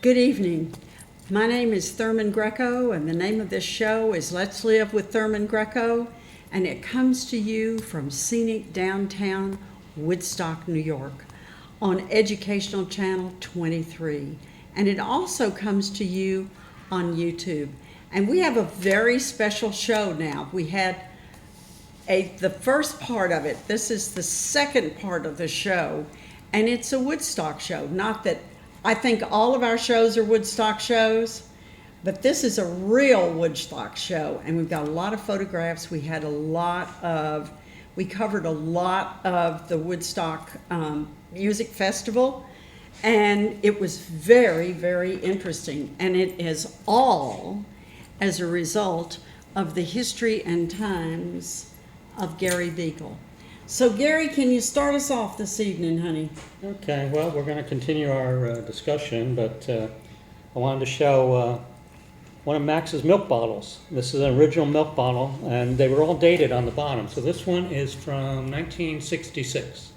Good evening. My name is Thurman Greco, and the name of this show is Let's Live with Thurman Greco, and it comes to you from scenic downtown Woodstock, New York, on Educational Channel 23. And it also comes to you on YouTube. And we have a very special show now. We had the first part of it. This is the second part of the show, and it's a Woodstock show. Not that I think all of our shows are Woodstock shows, but this is a real Woodstock show, and we've got a lot of photographs. We covered a lot of the Woodstock Music Festival, and it was very, very interesting. And it is all as a result of the history and times of Gary Beedle. So Gary, can you start us off this evening, honey? Okay, well, we're going to continue our discussion, but I wanted to show one of Max's milk bottles. This is an original milk bottle, and they were all dated on the bottom. So this one is from 1966.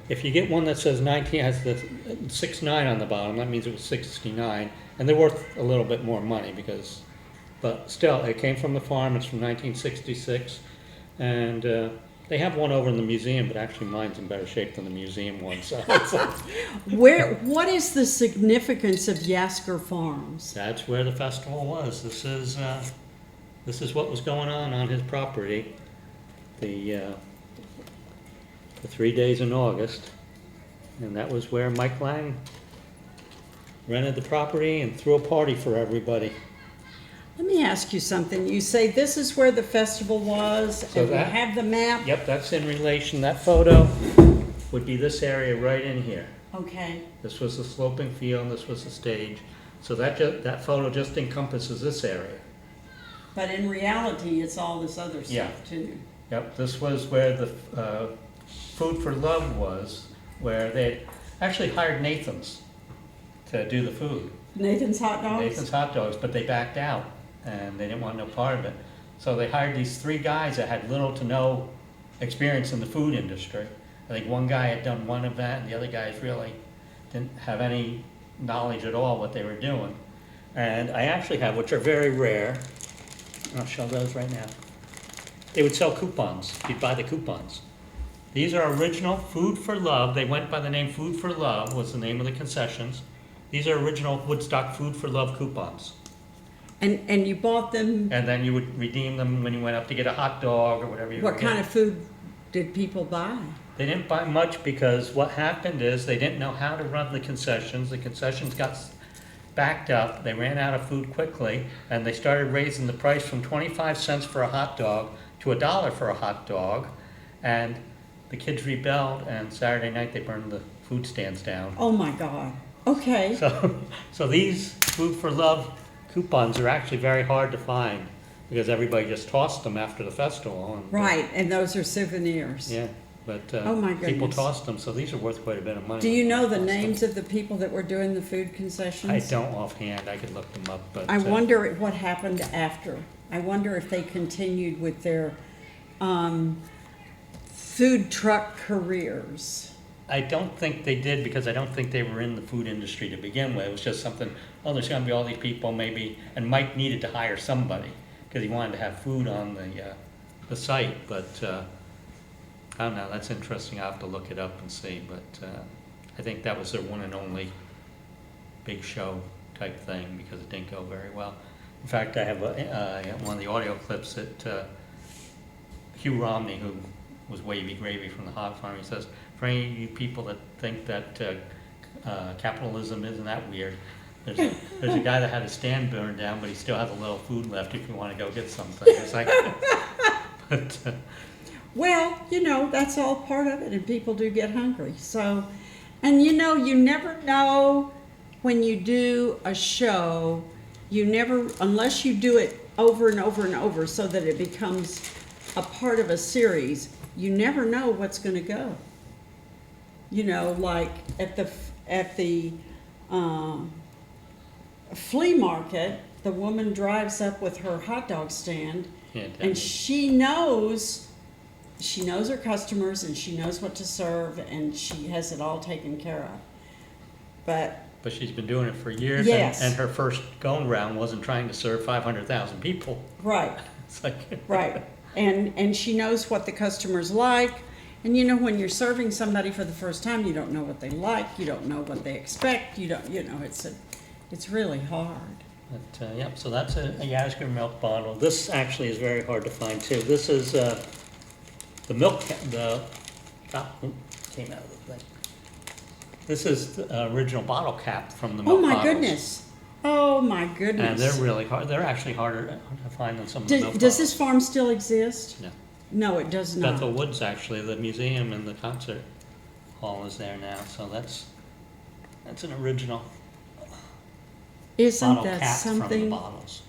If you get one that says 19, has the 69 on the bottom, that means it was 69, and they're worth a little bit more money but still, it came from the farm. It's from 1966, and they have one over in the museum, but actually mine's in better shape than the museum one. So What is the significance of Yasker Farms? that's where the festival was. This is what was going on his property. The 3 days in August, and that was where Mike Lang rented the property and threw a party for everybody. Let me ask you something. You say this is where the festival was, So and we that- have the map. Yep, that's in relation. That photo would be this area right in here. Okay. This was the sloping field, this was the stage. So that photo just encompasses this area. But in reality, it's all this other Yeah. stuff too. Yep, this was where the Food for Love was, where they actually hired Nathan's to do the food. Nathan's Hot Dogs? Nathan's Hot Dogs, but they backed out, and they didn't want no part of it. So they hired these three guys that had little to no experience in the food industry. I think one guy had done one event, and the other guys really didn't have any knowledge at all what they were doing. And I actually have, which are very rare, I'll show those right now. They would sell coupons. You'd buy the coupons. These are original Food for Love. They went by the name Food for Love, was the name of the concessions. These are original Woodstock Food for Love coupons. And you bought them, And then you would redeem them when you went up to get a hot dog or whatever you were what kind of food did people buy? They didn't buy much because what happened is they didn't know how to run the concessions. The concessions got backed up. They ran out of food quickly, and they started raising the price from 25 cents for a hot dog to $1 for a hot dog. And the kids rebelled, and Saturday night they burned the food stands down. Oh my God. Okay. So these Food for Love coupons are actually very hard to find because everybody just tossed them after the festival. And, Right, and those are souvenirs. Yeah, but Oh my people goodness. tossed them, so these are worth quite a bit of money. Do you know the names of the people that were doing the food concessions? I don't offhand. I could look them up, but I wonder what happened after. I wonder if they continued with their food truck careers. I don't think they did because I don't think they were in the food industry to begin with. It was just something, oh, there's going to be all these people maybe, and Mike needed to hire somebody because he wanted to have food on the site, but I don't know, that's interesting. I'll have to look it up and see, but I think that was their one and only big show type thing because it didn't go very well. In fact, I have one of the audio clips that Hugh Romney, who was Wavy Gravy from the Hog Farm, he says, for any of you people that think that capitalism isn't that weird, there's a guy that had his stand burned down, but he still has a little food left if you want to go get something. It's like, but, Well, that's all part of it, and people do get hungry. So, and you never know when you do a show, unless you do it over and over and over so that it becomes a part of a series, you never know what's going to go. Like at the flea market, the woman drives up with her hot dog stand, yeah, and she knows her customers, and she knows what to serve, and she has it all taken care of. But but she's been doing it for years. Yes. And her first going round wasn't trying to serve 500,000 people. Right, It's like right. And she knows what the customers like. And you know, when you're serving somebody for the first time, you don't know what they like, you don't know what they expect, you don't, you know, it's really hard. But, yep, so that's a Yasgur milk bottle. This actually is very hard to find too. This is the milk, came out of the thing. This is the original bottle cap from the milk Oh my bottles. goodness. Oh my goodness. And they're really hard. They're actually harder to find than some of the milk Does bottles. this farm still exist? No. No, it does not. Bethel Woods, actually, the museum and the concert hall is there now, so that's an original Isn't bottle that cap from the something? bottles.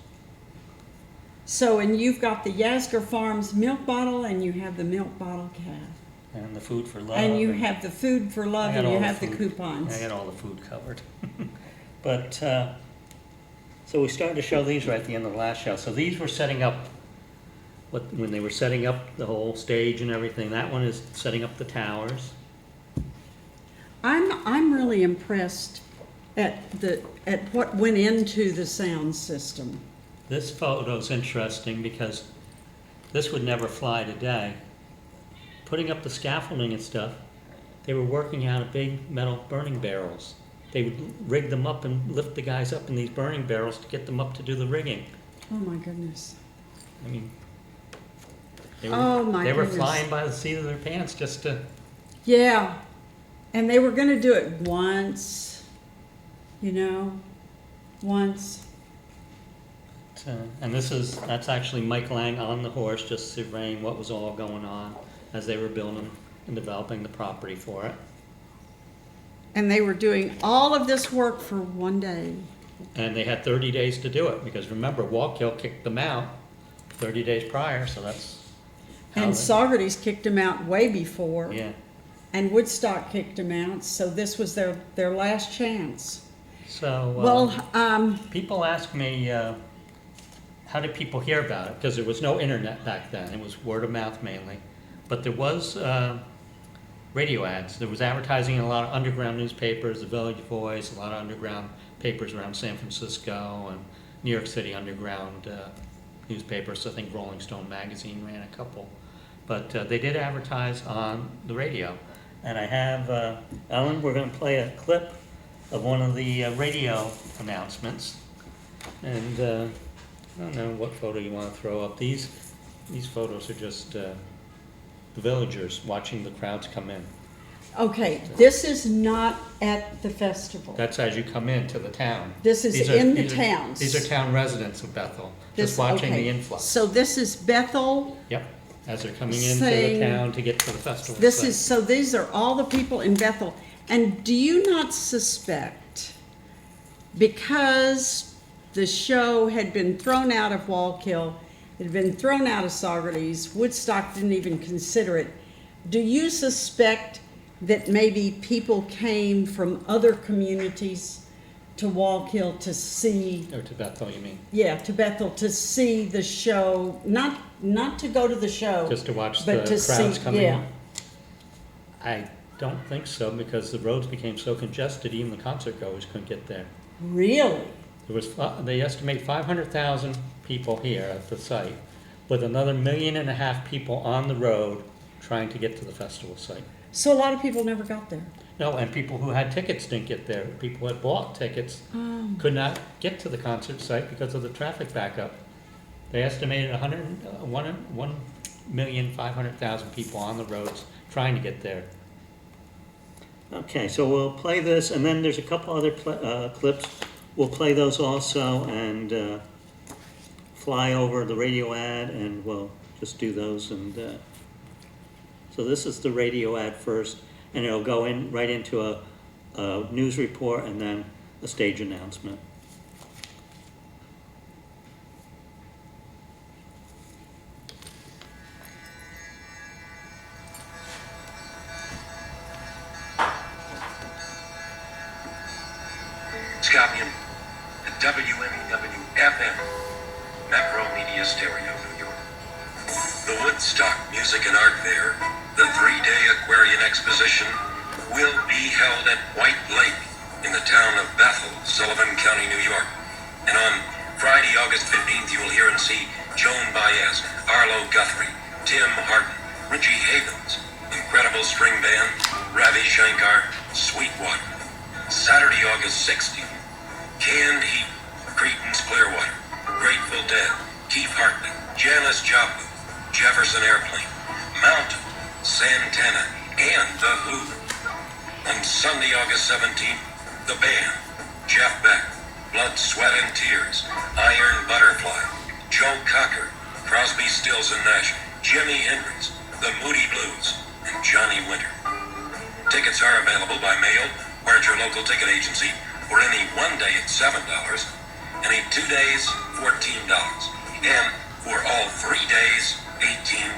So, and you've got the Yasgur Farms milk bottle, and you have the milk bottle cap. And the food for love. And you have the food for I love, got and you all have the food. coupons. I got all the food covered. But, so we started to show these right at the end of the last show. So these were setting up, when they were setting up the whole stage and everything. That one is setting up the towers. I'm really impressed at what went into the sound system. This photo's interesting because this would never fly today. Putting up the scaffolding and stuff, they were working out of big metal burning barrels. They would rig them up and lift the guys up in these burning barrels to get them up to do the rigging. Oh my goodness. I mean, they Oh, my were goodness. flying by the seat of their pants just to. Yeah, and they were going to do it once, you know, once. And that's actually Mike Lang on the horse, just surveying what was all going on as they were building and developing the property for it. And they were doing all of this work for one day. And they had 30 days to do it, because remember, Wallkill kicked them out 30 days prior, so that's how And they- Saugerties kicked them out way before. Yeah. And Woodstock kicked them out, so this was their last chance. So, Well, people ask me, how did people hear about it? Because there was no internet back then. It was word of mouth mainly. But there was radio ads. There was advertising in a lot of underground newspapers, the Village Voice, a lot of underground papers around San Francisco and New York City underground newspapers. I think Rolling Stone magazine ran a couple. But they did advertise on the radio. And I have, Ellen, we're going to play a clip of one of the radio announcements. And I don't know what photo you want to throw up. These photos are just the villagers watching the crowds come in. okay, this is not at the festival. That's as you come into the town. This is in the towns. These are town residents of Bethel, This- just watching okay. the influx. So this is Bethel. Yep, as they're coming into Saying- the town to get to the festival. This site. is, so these are all the people in Bethel. And do you not suspect, because the show had been thrown out of Wallkill, it had been thrown out of Saugerties, Woodstock didn't even consider it, do you suspect that maybe people came from other communities to Wallkill to see, Or to Bethel, you mean? yeah, to Bethel to see the show, not to go to the show, Just to watch but the to crowds see, coming yeah. in? I don't think so, because the roads became so congested, even the concert goers couldn't get there. Really? There was, they estimate 500,000 people here at the site, with another 1.5 million people on the road trying to get to the festival site. So a lot of people never got there. No, and people who had tickets didn't get there. People who had bought tickets could not get to the concert site because of the traffic backup. They estimated 1,500,000 people on the roads trying to get there. Okay, so we'll play this, and then there's a couple other clips. We'll play those also, and fly over the radio ad, and we'll just do those. And so this is the radio ad first, and it'll go in right into a news report and then a stage announcement. Scorpion, at WMEW-FM, Macro Media Stereo, New York. The Woodstock Music and Art Fair, the 3-day Aquarian Exposition, will be held at White Lake in the town of Bethel, Sullivan County, New York. And on Friday, August 15th, you will hear and see Joan Baez, Arlo Guthrie, Tim Harden, Richie Havens, Incredible String Band, Ravi Shankar, Sweetwater. Saturday, August 16th, Canned Heat, Creedence Clearwater, Grateful Dead, Keith Hartley, Janis Joplin, Jefferson Airplane, Mountain, Santana, and The Who. On Sunday, August 17th, The Band, Jeff Beck, Blood, Sweat, and Tears, Iron Butterfly, Joe Cocker, Crosby, Stills and Nash, Jimi Hendrix, The Moody Blues, and Johnny Winter. Tickets are available by mail or at your local ticket agency for any one day at $7, any 2 days, $14, and for all 3 days, $18.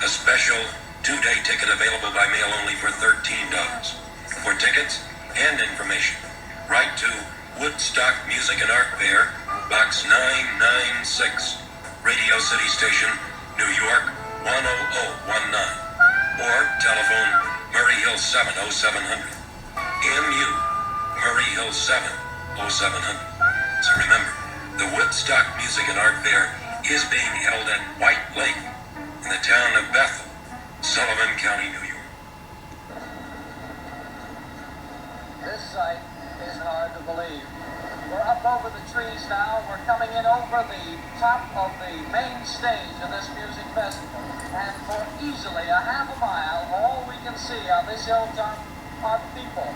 A special 2-day ticket available by mail only for $13. For tickets and information, write to Woodstock Music and Art Fair, Box 996, Radio City Station, New York 10019, or telephone Murray Hill 70700, MU Murray Hill 70700. So remember, the Woodstock Music and Art Fair is being held at White Lake in the town of Bethel, Sullivan County, New York. This sight is hard to believe. We're up over the trees now. We're coming in over the top of the main stage of this music festival. And for easily a half a mile, all we can see on this hilltop are people.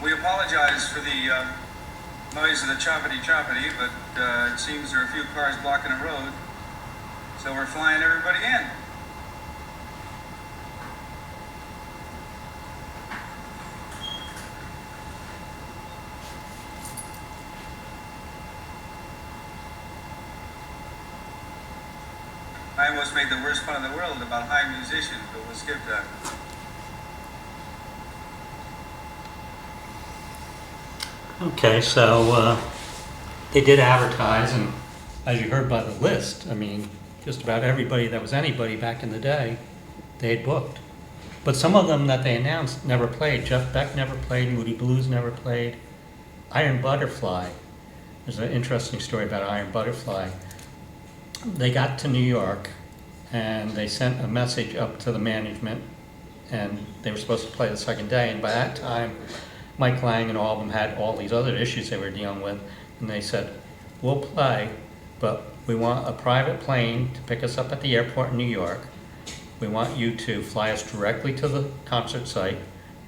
We apologize for the noise of the choppity, but it seems there are a few cars blocking the road, so we're flying everybody in. I almost made the worst fun in the world about high musicians, but we'll skip that. Okay, so they did advertise, and as you heard by the list, I mean, just about everybody that was anybody back in the day, they had booked. But some of them that they announced never played. Jeff Beck never played, Moody Blues never played. Iron Butterfly, there's an interesting story about Iron Butterfly. They got to New York, and they sent a message up to the management, and they were supposed to play the second day, and by that time, Mike Lang and all of them had all these other issues they were dealing with, and they said, we'll play, but we want a private plane to pick us up at the airport in New York. We want you to fly us directly to the concert site.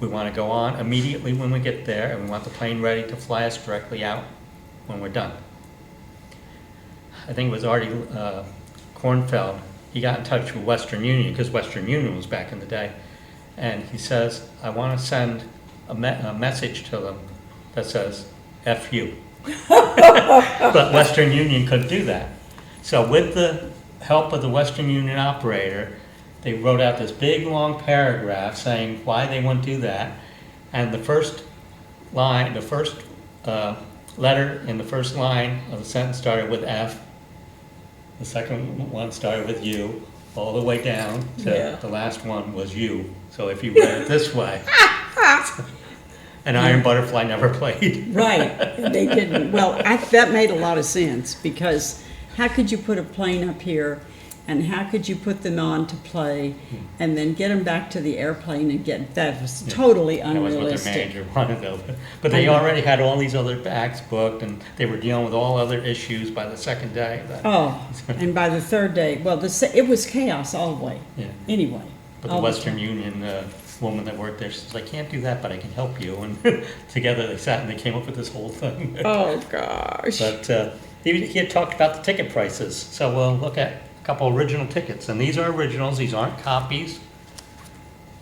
We want to go on immediately when we get there, and we want the plane ready to fly us directly out when we're done. I think it was Artie Kornfeld. He got in touch with Western Union, because Western Union was back in the day, and he says, I want to send a message to them that says, F you. But Western Union couldn't do that. So with the help of the Western Union operator, they wrote out this big long paragraph saying why they wouldn't do that. And the first line, the first letter in the first line of the sentence started with F. The second one started with U, all the way down to the last one was U. So if you read it this way, and Iron Butterfly never played. Right, they didn't. Well, that made a lot of sense, because how could you put a plane up here, and how could you put them on to play, and then get them back to the airplane and get, that was totally unrealistic. That was what their manager wanted, though. But they already had all these other acts booked, and they were dealing with all other issues by the second day. Oh, and by the third day, well, it was chaos all the way. Yeah. Anyway. But the Western Union woman that worked there, she says, I can't do that, but I can help you. And together they sat and they came up with this whole thing. Oh, gosh. But he had talked about the ticket prices. So we'll look at a couple original tickets. And these are originals. These aren't copies.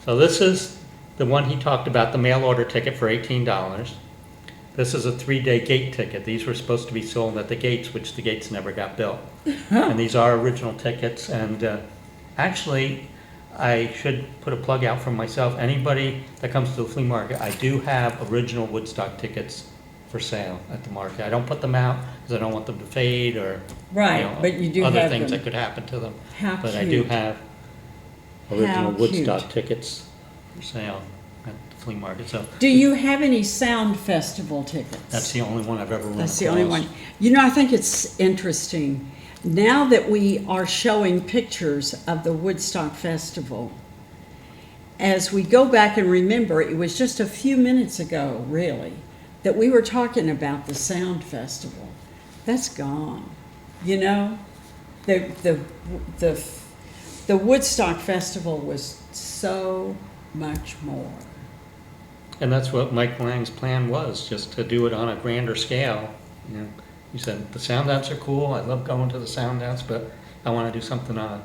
So this is the one he talked about, the mail order ticket for $18. This is a 3-day gate ticket. These were supposed to be sold at the gates, which the gates never got built. And these are original tickets. And actually, I should put a plug out for myself. Anybody that comes to the flea market, I do have original Woodstock tickets for sale at the market. I don't put them out because I don't want them to fade or Right, but you do other have things them. that could happen to them. How But I do cute. have How original Woodstock cute. tickets for sale at the flea market, so Do you have any sound festival tickets? that's the only one I've ever run across. That's the only one. You know, I think it's interesting. Now that we are showing pictures of the Woodstock Festival, as we go back and remember, it was just a few minutes ago, really, that we were talking about the Sound Festival. That's gone. You know, the Woodstock Festival was so much more. And that's what Mike Lang's plan was, just to do it on a grander scale. You know, he said, the sound outs are cool, I love going to the sound outs, but I want to do something on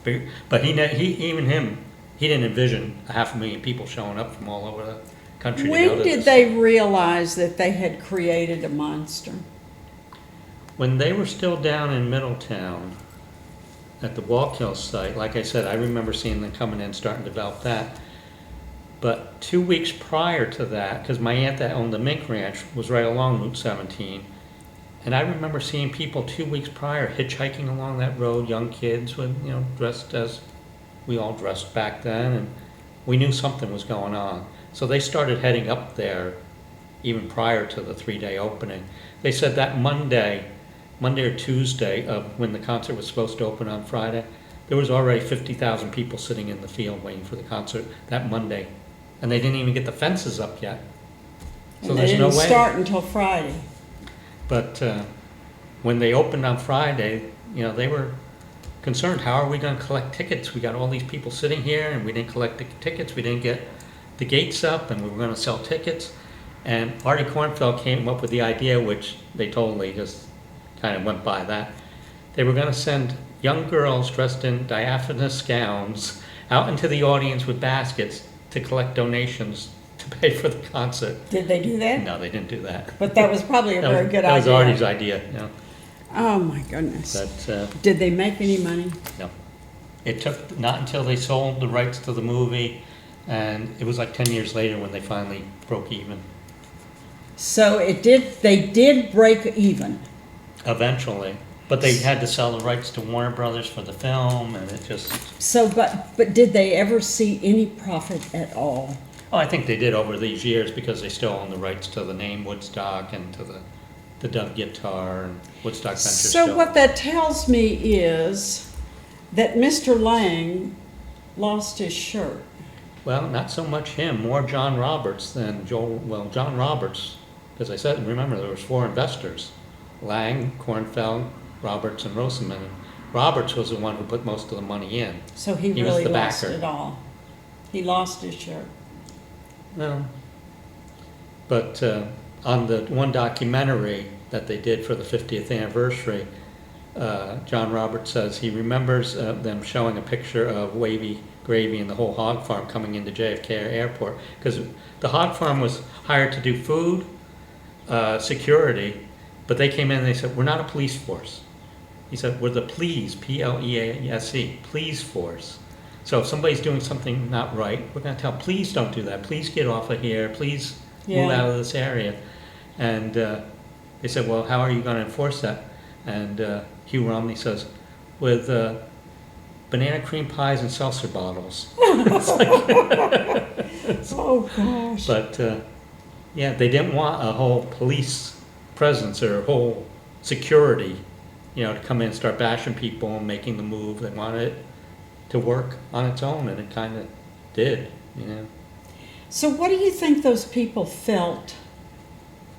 big. But he didn't envision 500,000 people showing up from all over the country to go When to did this. they realize that they had created a monster? When they were still down in Middletown at the Wallkill site, like I said, I remember seeing them coming in, starting to develop that. But 2 weeks prior to that, because my aunt that owned the mink ranch was right along Route 17, and I remember seeing people 2 weeks prior hitchhiking along that road, young kids with, you know, dressed as we all dressed back then, and we knew something was going on. So they started heading up there even prior to the 3-day opening. They said that Monday or Tuesday of when the concert was supposed to open on Friday, there was already 50,000 people sitting in the field waiting for the concert that Monday. And they didn't even get the fences up yet. So And they there's no didn't way. start until Friday. But when they opened on Friday, you know, they were concerned, how are we going to collect tickets? We got all these people sitting here and we didn't collect the tickets. We didn't get the gates up and we were going to sell tickets. And Artie Kornfeld came up with the idea, which they totally just kind of went by that. They were going to send young girls dressed in diaphanous gowns out into the audience with baskets to collect donations to pay for the concert. Did they do that? No, they didn't do that. But that was probably a very good That was idea. Artie's idea, you know. Oh my goodness. But Did they make any money? no, it took not until they sold the rights to the movie, and it was like 10 years later when they finally broke even. So they did break even. Eventually, but they had to sell the rights to Warner Brothers for the film, and it just. So, but did they ever see any profit at all? Oh, I think they did over these years because they still own the rights to the name Woodstock and to the Dove guitar and Woodstock Ventures. So what that tells me is that Mr. Lang lost his shirt. Well, not so much him, more John Roberts than Joel. Well, John Roberts, because I said, remember there was 4 investors: Lang, Kornfeld, Roberts, and Rosenman. And Roberts was the one who put most of the money in. So he was really the lost backer. it all. He lost his shirt. No. But on the one documentary that they did for the 50th anniversary, John Roberts says he remembers them showing a picture of Wavy Gravy and the whole hog farm coming into JFK Airport, because the hog farm was hired to do food, security, but they came in and they said, we're not a police force. He said, we're the please, P-L-E-A-S-E, please force. So if somebody's doing something not right, we're going to tell, please don't do that, please get off of here, please move out of this area. And they said, well, how are you going to enforce that? And Hugh Romney says, with banana cream pies and seltzer bottles. Oh gosh. But yeah, they didn't want a whole police presence or a whole security, you know, to come in and start bashing people and making the move. They wanted it to work on its own, and it kind of did, you know. So what do you think those people felt?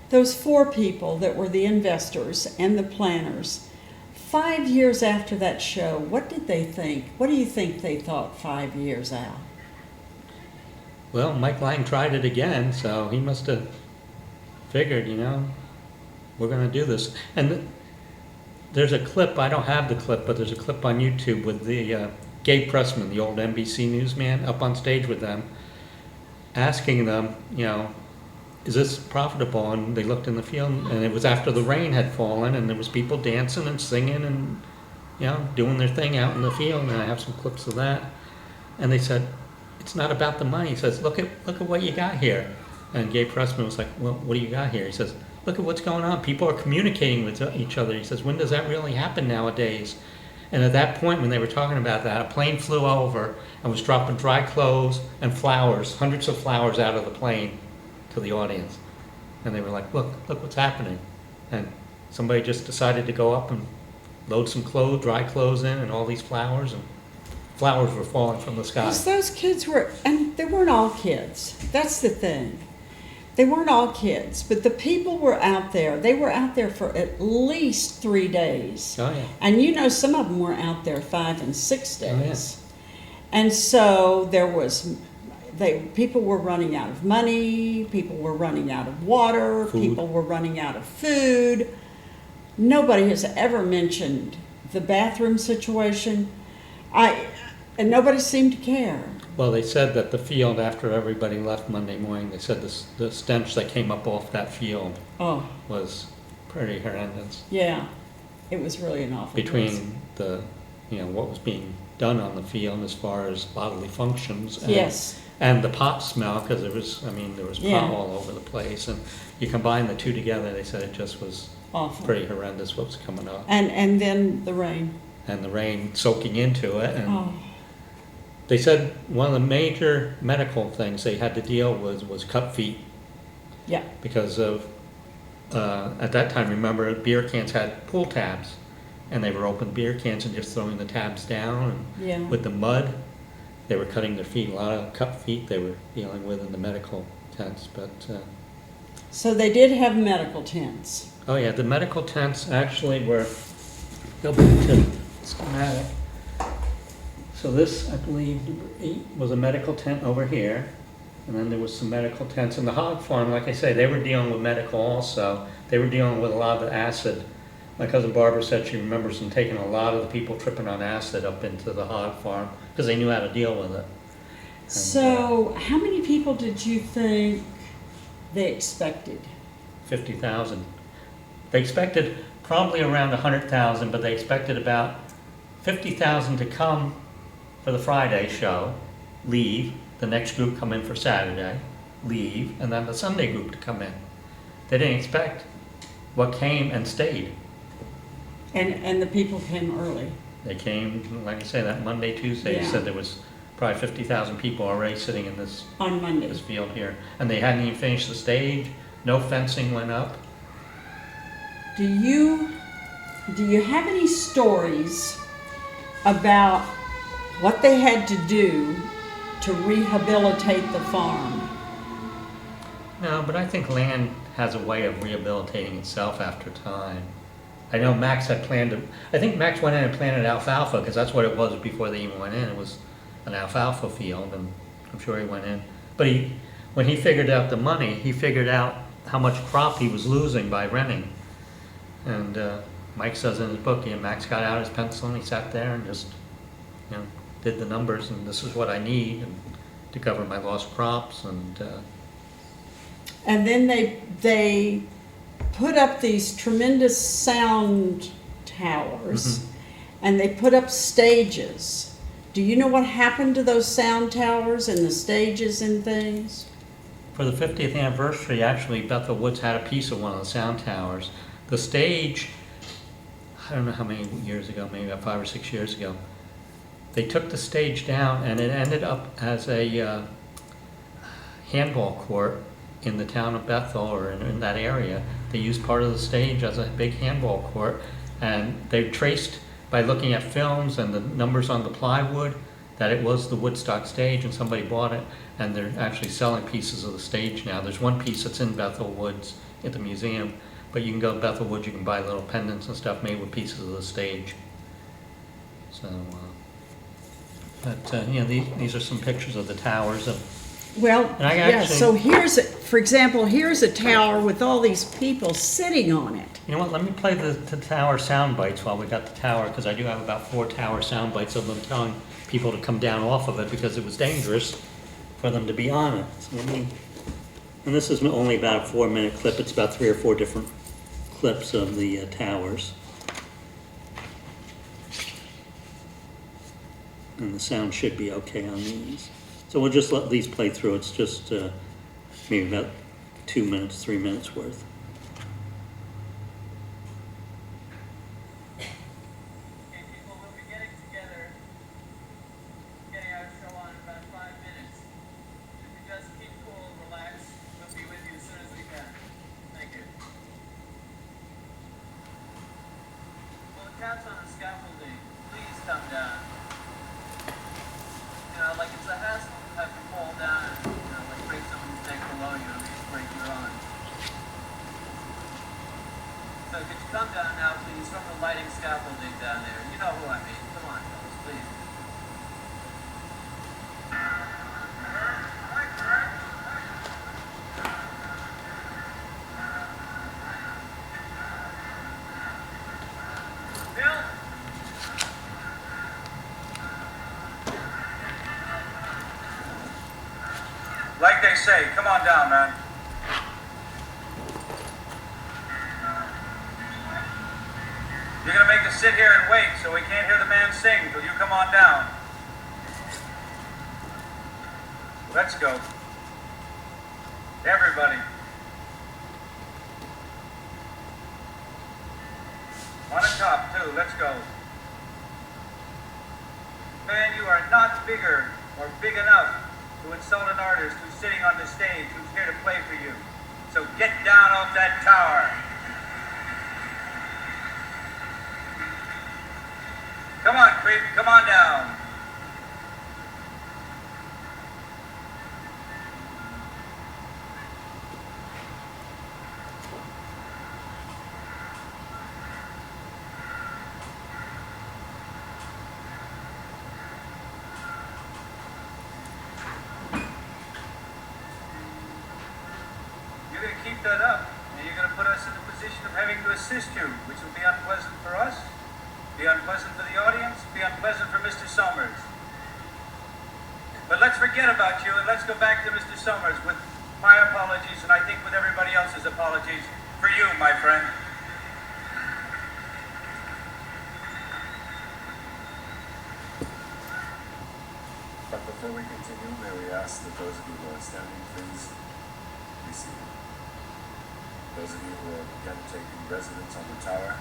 Those 4 people that were the investors and the planners, 5 years after that show, what did they think? What do you think they thought 5 years out? Well, Mike Lang tried it again, so he must have figured, you know, we're going to do this. And there's a clip, I don't have the clip, but there's a clip on YouTube with the Gabe Pressman, the old NBC newsman, up on stage with them, asking them, you know, is this profitable? And they looked in the field, and it was after the rain had fallen, and there was people dancing and singing and, you know, doing their thing out in the field, and I have some clips of that. And they said, it's not about the money. He says, look at what you got here. And Gabe Pressman was like, well, what do you got here? He says, look at what's going on. People are communicating with each other. He says, when does that really happen nowadays? And at that point, when they were talking about that, a plane flew over and was dropping dry clothes and flowers, hundreds of flowers out of the plane to the audience. And they were like, look what's happening. And somebody just decided to go up and load some clothes, dry clothes in, and all these flowers, and flowers were falling from the sky. Because those kids were, and they weren't all kids. That's the thing. They weren't all kids, but the people were out there. They were out there for at least 3 days. Oh, yeah. And you know, some of them were out there 5 and 6 days. Oh, yeah. And so there was, people were running out of money, people were running out of water, Food. people were running out of food. Nobody has ever mentioned the bathroom situation. And nobody seemed to care. Well, they said that the field, after everybody left Monday morning, they said the stench that came up off that field Oh, was pretty horrendous. yeah. It was really an awful place. Between what was being done on the field as far as bodily functions. And, Yes. And the pot smell, because there was pot Yeah. all over the place. And you combine the two together, they said it just was Awful. pretty horrendous what was coming up. And then the rain. And the rain soaking into it. And Oh, they said one of the major medical things they had to deal with was cut feet. yeah. Because of, at that time, remember, beer cans had pull tabs. And they were opening beer cans and just throwing the tabs down. And Yeah. with the mud, they were cutting their feet. A lot of cut feet they were dealing with in the medical tents. But, So they did have medical tents. oh yeah, the medical tents actually were, go back to the schematic. So this, I believe, number 8 was a medical tent over here. And then there was some medical tents. And the hog farm, like I say, they were dealing with medical also. They were dealing with a lot of the acid. My cousin Barbara said she remembers them taking a lot of the people tripping on acid up into the hog farm because they knew how to deal with it. And, So how many people did you think they expected? 50,000. They expected probably around 100,000, but they expected about 50,000 to come for the Friday show, leave, the next group come in for Saturday, leave, and then the Sunday group to come in. They didn't expect what came and stayed. And the people came early. They came, like I say, that Monday, Tuesday, they Yeah. said there was probably 50,000 people already sitting in this On Monday. field here. And they hadn't even finished the stage, no fencing went up. Do you have any stories about what they had to do to rehabilitate the farm? No, but I think land has a way of rehabilitating itself after time. I know Max had planned to, I think Max went in and planted alfalfa, because that's what it was before they even went in. It was an alfalfa field, and I'm sure he went in. But when he figured out the money, he figured out how much crop he was losing by renting. And Mike says in his book, Max got out his pencil and he sat there and just, did the numbers, and this is what I need and to cover my lost crops. And then they put up these tremendous sound towers, and they put up stages. Do you know what happened to those sound towers and the stages and things? For the 50th anniversary, actually, Bethel Woods had a piece of one of the sound towers. The stage, I don't know how many years ago, maybe about 5 or 6 years ago, they took the stage down, and it ended up as a handball court in the town of Bethel, or in that area. They used part of the stage as a big handball court, and they traced, by looking at films and the numbers on the plywood, that it was the Woodstock stage, and somebody bought it, and they're actually selling pieces of the stage now. There's one piece that's in Bethel Woods at the museum, but you can go to Bethel Woods, you can buy little pendants and stuff made with pieces of the stage. So, these are some pictures of the towers. Well, And I yeah, actually- so for example, here's a tower with all these people sitting on it. You know what, let me play the tower sound bites while we got the tower, because I do have about 4 tower sound bites of them telling people to come down off of it because it was dangerous for them to be on it. So and this is only about a 4-minute clip. It's about 3 or 4 different clips of the towers. And the sound should be okay on these. So we'll just let these play through. It's just maybe about 2 minutes, 3 minutes worth. cats on the scaffolding, please come down. You know, like it's a hassle to have to fall down and, you know, like break someone's neck below you, at least break your own. So could you come down now, please, from the lighting scaffolding down there? You know who I mean. Come on, fellas, please. Bill? Like they say, come on down, man. You're gonna make us sit here and wait, so we can't hear the man sing till you come on down. Let's go. Everybody. On the top, too. Let's go. Man, you are not bigger or big enough to insult an artist who's sitting on the stage, who's here to play for you. So get down off that tower. Come on, creep. Come on down. You're going to keep that up, and you're going to put us in the position of having to assist you, which will be unpleasant for us, be unpleasant for the audience, be unpleasant for Mr. Somers. But let's forget about you and let's go back to Mr. Somers with my apologies, and I think with everybody else's apologies for you, my friend. But before we continue, may we ask that those of you who are standing, please be seated. Those of you who are again taking residence on the tower,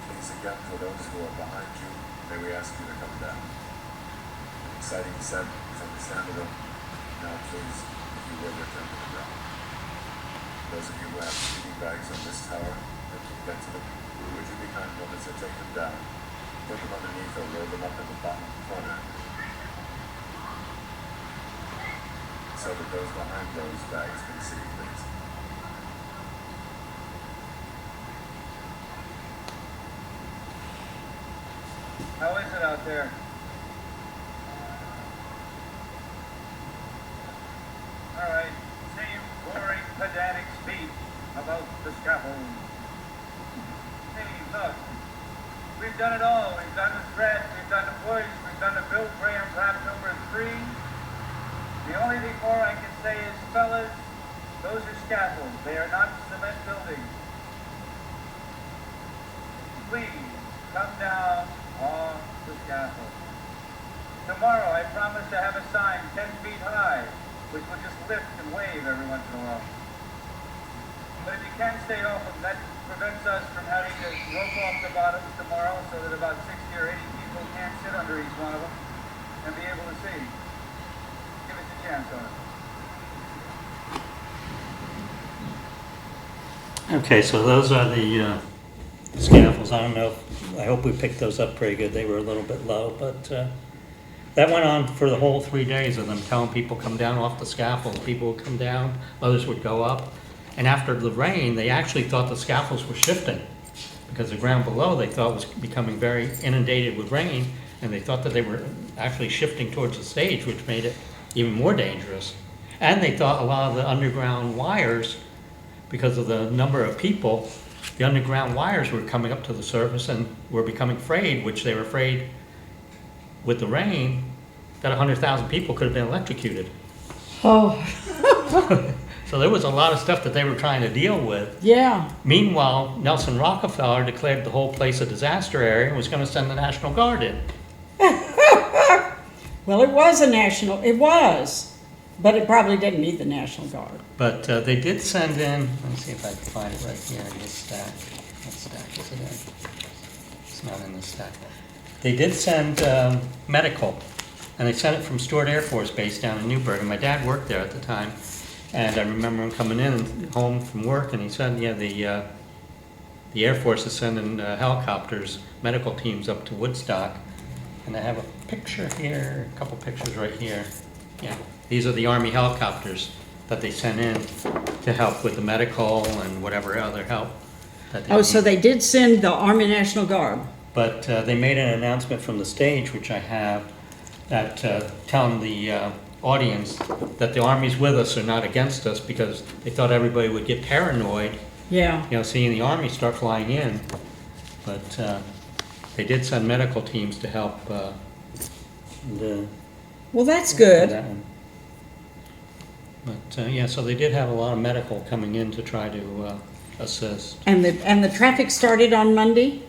please again, for those who are behind you, may we ask you to come down. An exciting set from the stand of it. Now please, if you will, return to the ground. Those of you who have sleeping bags on this tower, that can get to them, would you be kind enough as they take them down, put them underneath or roll them up in the bottom corner, so that those behind those bags can see, please. How is it out there? All right, same boring, pedantic speech about the scaffold. Hey, look, we've done it all. We've done the threat, we've done the voice, we've done the Bill Graham rap number 3. The only thing more I can say is, fellas, those are scaffolds. They are not cement buildings. Please, come down off the scaffold. Tomorrow, I promise to have a sign 10 feet high, which will just lift and wave every once in a while. But if you can stay off them, that prevents us from having to rope off the bottoms tomorrow so that about 60 or 80 people can't sit under each one of them and be able to see. Give us a chance on it. Okay, so those are the scaffolds. I don't know, I hope we picked those up pretty good. They were a little bit low, but that went on for the whole 3 days of them telling people come down off the scaffolds. People would come down, others would go up. And after the rain, they actually thought the scaffolds were shifting because the ground below they thought was becoming very inundated with rain, and they thought that they were actually shifting towards the stage, which made it even more dangerous. And they thought a lot of the underground wires, because of the number of people, the underground wires were coming up to the surface and were becoming frayed, which they were afraid with the rain that 100,000 people could have been electrocuted. Oh, So there was a lot of stuff that they were trying to deal with. yeah. Meanwhile, Nelson Rockefeller declared the whole place a disaster area and was going to send the National Guard in. Well, it was a national, it was, but it probably didn't need the National Guard. But they did send in, let me see if I can find it right here in this stack. What stack is it in? It's not in this stack. They did send medical, and they sent it from Stewart Air Force Base down in Newburgh, and my dad worked there at the time. And I remember him coming in home from work, and he said, yeah, the the Air Force is sending helicopters, medical teams up to Woodstock. And I have a picture here, a couple pictures right here. Yeah, these are the Army helicopters that they sent in to help with the medical and whatever other help that they Oh, so need. they did send the Army National Guard. But they made an announcement from the stage, which I have, that telling the audience that the Army's with us or not against us, because they thought everybody would get paranoid, Yeah. you know, seeing the Army start flying in. But they did send medical teams to help Well, that's good. that one. But yeah, so they did have a lot of medical coming in to try to assist. And the traffic started on Monday?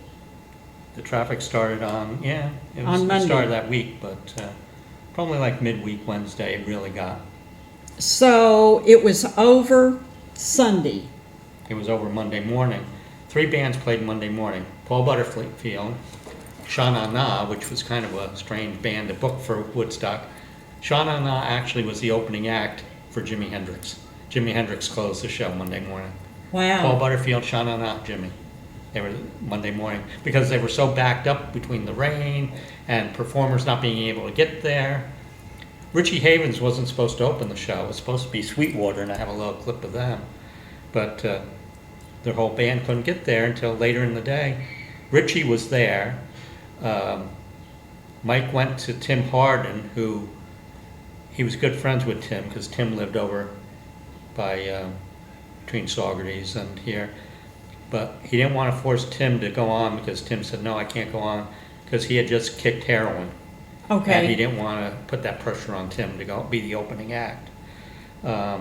The traffic started on, yeah, On it Monday. started that week, but probably like midweek Wednesday it really got. So it was over Sunday. It was over Monday morning. 3 bands played Monday morning. Paul Butterfield, Sha Na Na, which was kind of a strange band to book for Woodstock. Sha Na Na actually was the opening act for Jimi Hendrix. Jimi Hendrix closed the show Monday morning. Wow. Paul Butterfield, Sha Na Na, Jimmy. They were Monday morning because they were so backed up between the rain and performers not being able to get there. Richie Havens wasn't supposed to open the show. It was supposed to be Sweetwater, and I have a little clip of them. But their whole band couldn't get there until later in the day. Richie was there. Mike went to Tim Hardin, who he was good friends with Tim because Tim lived over by between Saugerties and here. But he didn't want to force Tim to go on because Tim said, no, I can't go on, because he had just kicked heroin. And he Okay. didn't want to put that pressure on Tim to go be the opening act. There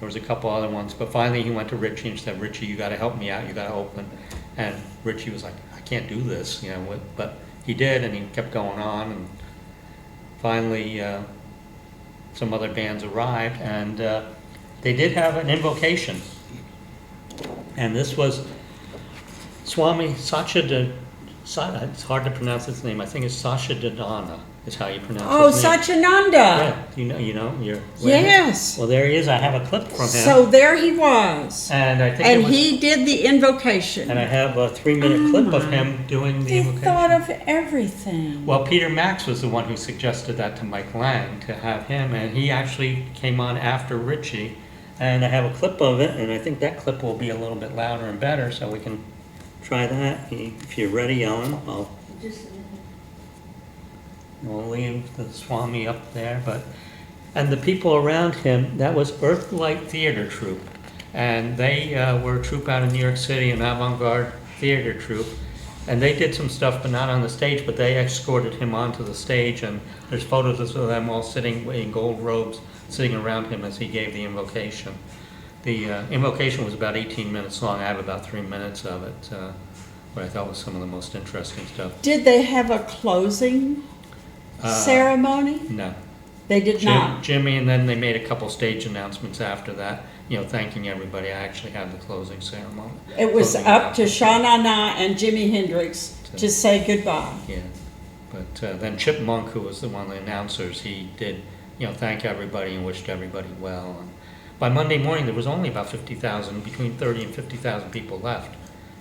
was a couple other ones, but finally he went to Richie and said, Richie, you got to help me out, you got to open. And Richie was like, I can't do this, you know, but he did, and he kept going on. And finally, some other bands arrived, and they did have an invocation. And this was Swami it's hard to pronounce his name. I think it's Satchidananda is how you pronounce Oh, his name. Satchidananda. Yeah, you're. Yes. Well, there he is. I have a clip from him. So there he was. And I think And it was, he did the invocation. and I have a 3-minute clip of him doing the They invocation. thought of everything. Well, Peter Max was the one who suggested that to Mike Lang to have him, and he actually came on after Richie. And I have a clip of it, and I think that clip will be a little bit louder and better, so we can try that. If you're ready, Ellen, we'll leave the Swami up there. And the people around him, that was Earthlight Theater Troupe. And they were a troupe out of New York City, an avant-garde theater troupe. And they did some stuff, but not on the stage, but they escorted him onto the stage, and there's photos of them all sitting in gold robes, sitting around him as he gave the invocation. The invocation was about 18 minutes long. I have about 3 minutes of it, what I thought was some of the most interesting stuff. Did they have a closing ceremony? No. They did not. Jimmy, and then they made a couple stage announcements after that, you know, thanking everybody. I actually had the closing ceremony. It was Closing up to announcement. Sha Na Na and Jimi Hendrix to say goodbye. Yeah, but then Chip Monk, who was one of the announcers, he did, you know, thank everybody and wished everybody well. And by Monday morning, there was only about 50,000, between 30 and 50,000 people left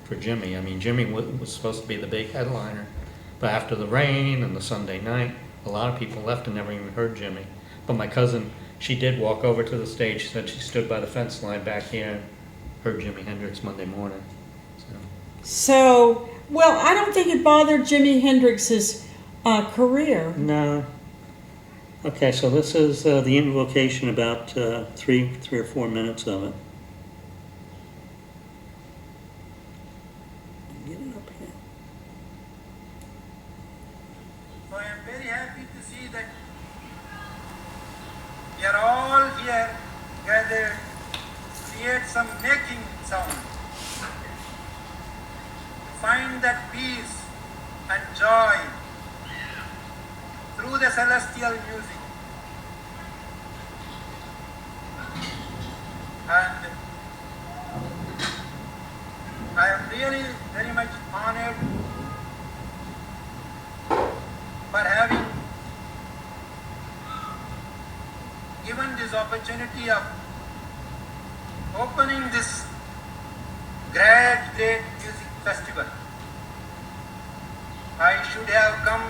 for Jimmy. I mean, Jimmy was supposed to be the big headliner, but after the rain and the Sunday night, a lot of people left and never even heard Jimmy. But my cousin, she did walk over to the stage. She said she stood by the fence line back here and heard Jimi Hendrix Monday morning. So, well, I don't think it bothered Jimi Hendrix's career. No. Okay, so this is the invocation, about 3 or 4 minutes of it. Get it up here. So I am very happy to see that we are all here gathered to create some making sound, to find that peace and joy through the celestial music. And I am really very much honored for having given this opportunity of opening this great music festival. I should have come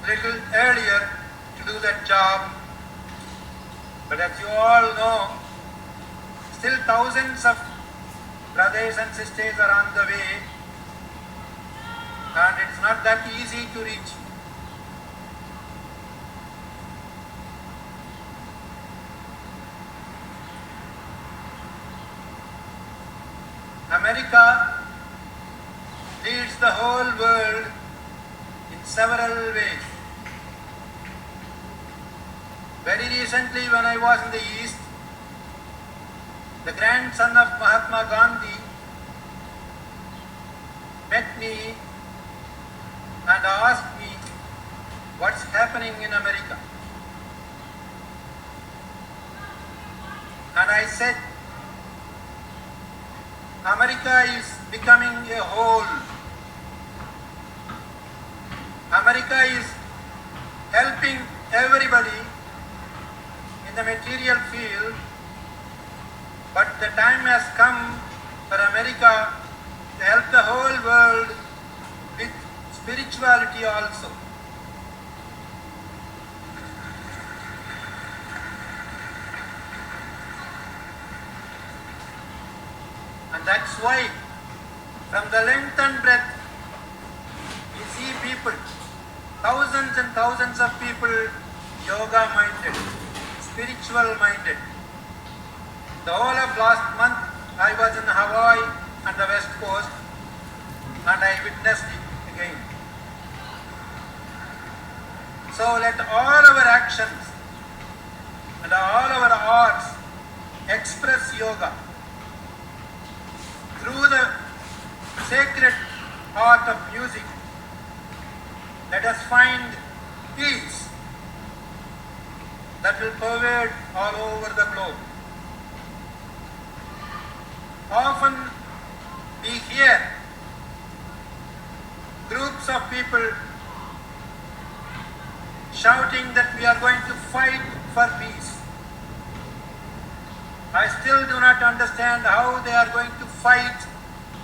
little earlier to do that job, but as you all know, still thousands of brothers and sisters are on the way, and it's not that easy to reach. America leads the whole world in several ways. Very recently, when I was in the East, the grandson of Mahatma Gandhi met me and asked me what's happening in America. And I said, America is becoming a whole. America is helping everybody in the material field, but the time has come for America to help the whole world with spirituality also. And that's why from the length and breadth we see people, thousands and thousands of people yoga minded, spiritual minded. The whole of last month I was in Hawaii and the West Coast and I witnessed it again. So let all our actions and all our arts express yoga. Through the sacred art of music, let us find peace that will pervade all over the globe. Often we hear groups of people shouting that we are going to fight for peace. I still do not understand how they are going to fight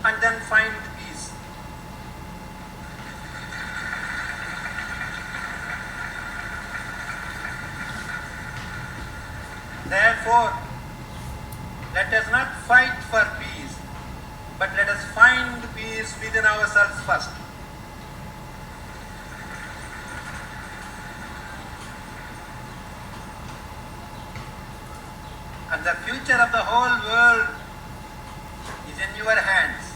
and then find peace. Therefore, let us not fight for peace, but let us find peace within ourselves first. And the future of the whole world is in your hands.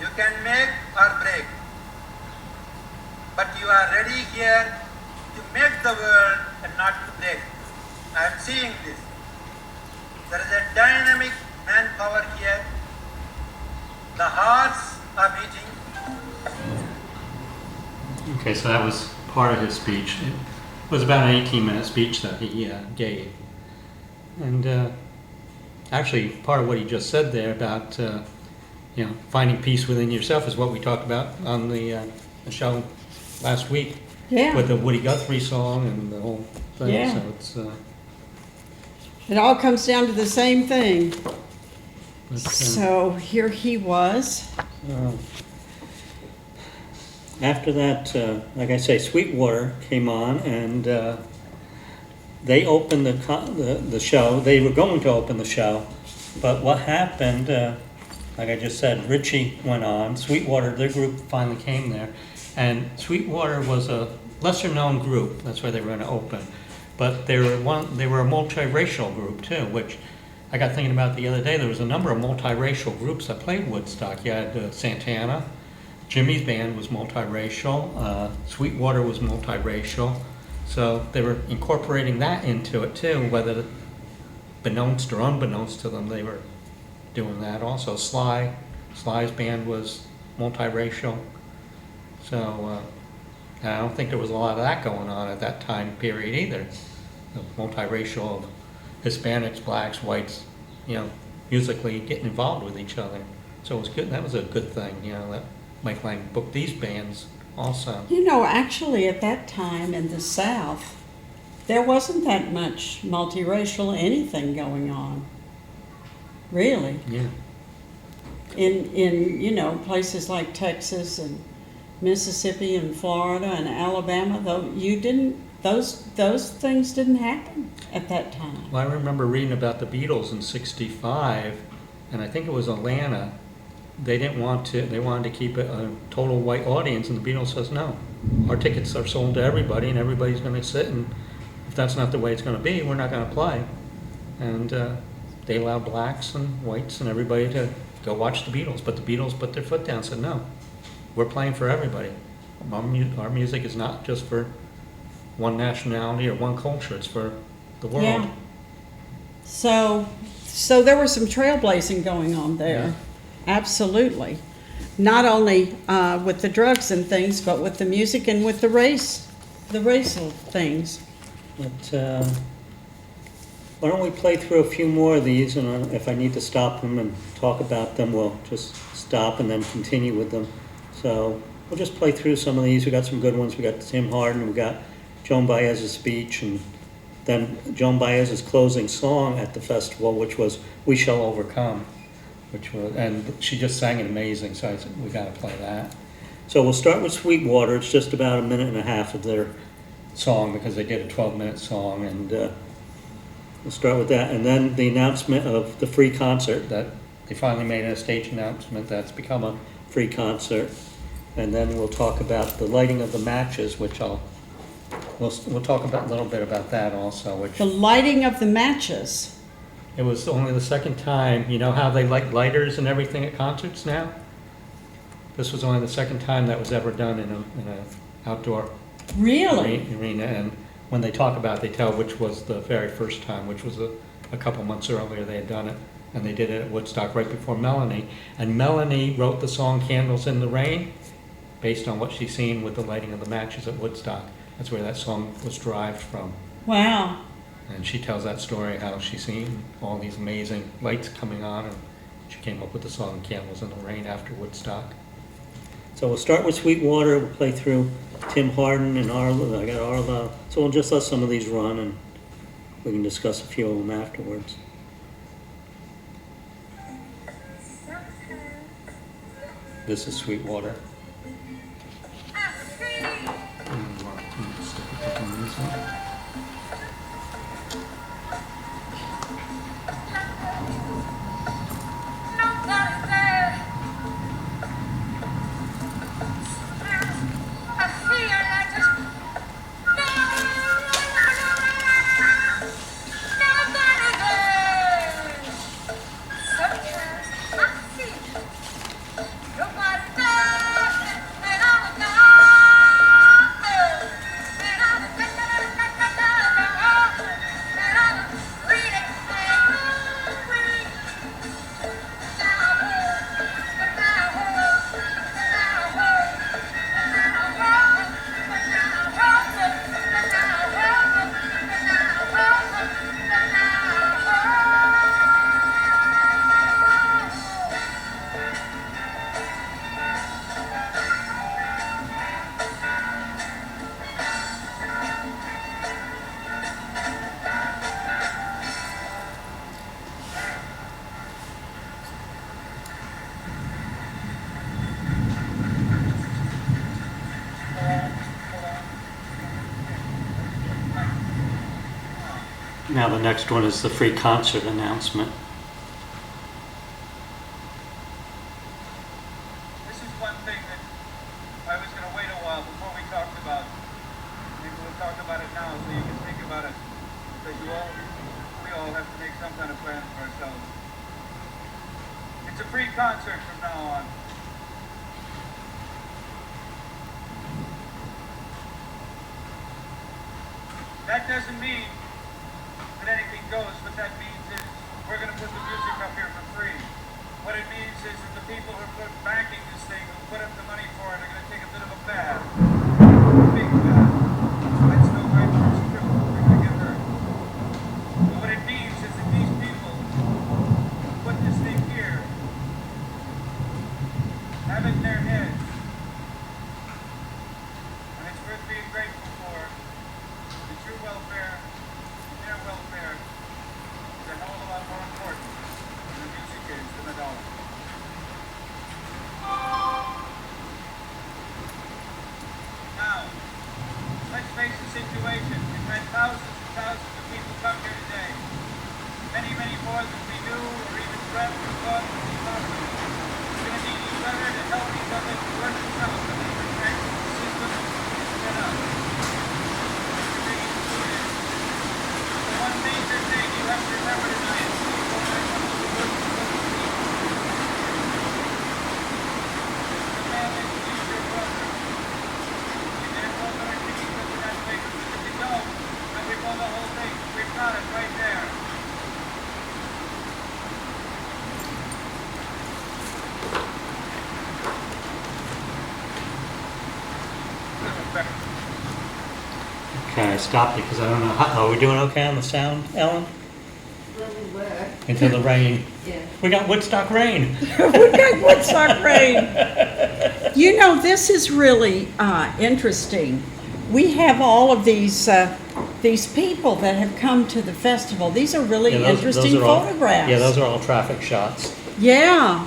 You can make or break, but you are ready here to make the world and not to break. I am seeing this. There is a dynamic manpower here. The hearts are beating. Okay, so that was part of his speech. It was about an 18-minute speech that he gave. And actually, part of what he just said there about finding peace within yourself is what we talked about on the show last week. Yeah. With the Woody Guthrie song and the whole thing. Yeah. So it's It all comes down to the same thing. but, So here he was. after that, like I say, Sweetwater came on and they opened the show. They were going to open the show, but what happened? Like I just said, Richie went on. Sweetwater, their group finally came there, and Sweetwater was a lesser-known group. That's why they were going to open, but they were a multiracial group too, which I got thinking about the other day. There was a number of multiracial groups that played Woodstock. You had Santana, Jimmy's band was multiracial, Sweetwater was multiracial, so they were incorporating that into it too, whether beknownst or unbeknownst to them, they were doing that also. Sly's band was multiracial, so I don't think there was a lot of that going on at that time period either. The multiracial of Hispanics, blacks, whites, musically getting involved with each other. So it was good. That was a good thing, that Mike Lang booked these bands also. Actually at that time in the South, there wasn't that much multiracial anything going on. Really. Yeah. in you know, places like Texas and Mississippi and Florida and Alabama, though those things didn't happen at that time. Well, I remember reading about the Beatles in '65, and I think it was Atlanta. They wanted to keep a total white audience, and the Beatles says, no, our tickets are sold to everybody, and everybody's going to sit, and if that's not the way it's going to be, we're not going to play. And they allowed blacks and whites and everybody to go watch the Beatles, but the Beatles put their foot down and said, no, we're playing for everybody. Our music is not just for one nationality or one culture, it's for the world. Yeah. So there was some trailblazing going on there. Yeah. Absolutely. Not only with the drugs and things, but with the music and with the racial things. But why don't we play through a few more of these, and if I need to stop them and talk about them, we'll just stop and then continue with them. So we'll just play through some of these. We got some good ones. We got Tim Hardin, we got Joan Baez's speech, and then Joan Baez's closing song at the festival, which was "We Shall Overcome," and she just sang it amazing. So I said we got to play that. So we'll start with Sweetwater. It's just about a minute and a half of their song because they did a 12-minute song, and we'll start with that. And then the announcement of the free concert, that they finally made a stage announcement that's become a free concert. And then we'll talk about the lighting of the matches, which we'll talk about a little bit about that also. The lighting of the matches. It was only the second time. You know how they light lighters and everything at concerts now? This was only the second time that was ever done in an outdoor Really? arena. And when they talk about it, they tell which was the very first time, which was a couple months earlier they had done it. And they did it at Woodstock right before Melanie. And Melanie wrote the song Candles in the Rain based on what she's seen with the lighting of the matches at Woodstock. That's where that song was derived from. Wow. And she tells that story, how she's seen all these amazing lights coming on, and she came up with the song Candles in the Rain after Woodstock. So we'll start with Sweetwater. We'll play through Tim Hardin and Arlo. I got Arlo. So we'll just let some of these run, and we can discuss a few of them afterwards. This is Sweetwater. Now the next one is the free concert announcement. This is one thing that I was going to wait a while before we talked about. Maybe we'll talk about it now so you can think about it. That we all have to make some kind of plan for ourselves. It's a free concert from now on. That doesn't mean that anything goes. What that means is we're going to put the music up here for free. What it means is that the people who are backing this thing, who put up the money for it, are going to take a bit of a bath. A big bath. That's no great first trip. They're going to get hurt. But what it means is that these people who put this thing here have it in their heads. And it's worth being grateful for. That your welfare, their welfare, is a hell of a lot more important than the music is than the dollar. better. Okay, I stopped it because I don't know how, are we doing okay on the sound, Ellen? Really wet. Into the rain. Yeah. We got Woodstock rain. We got Woodstock rain. You know, this is really interesting. We have all of these people that have come to the festival. These are really Yeah, interesting are all- photographs. Yeah, those are all traffic shots. Yeah.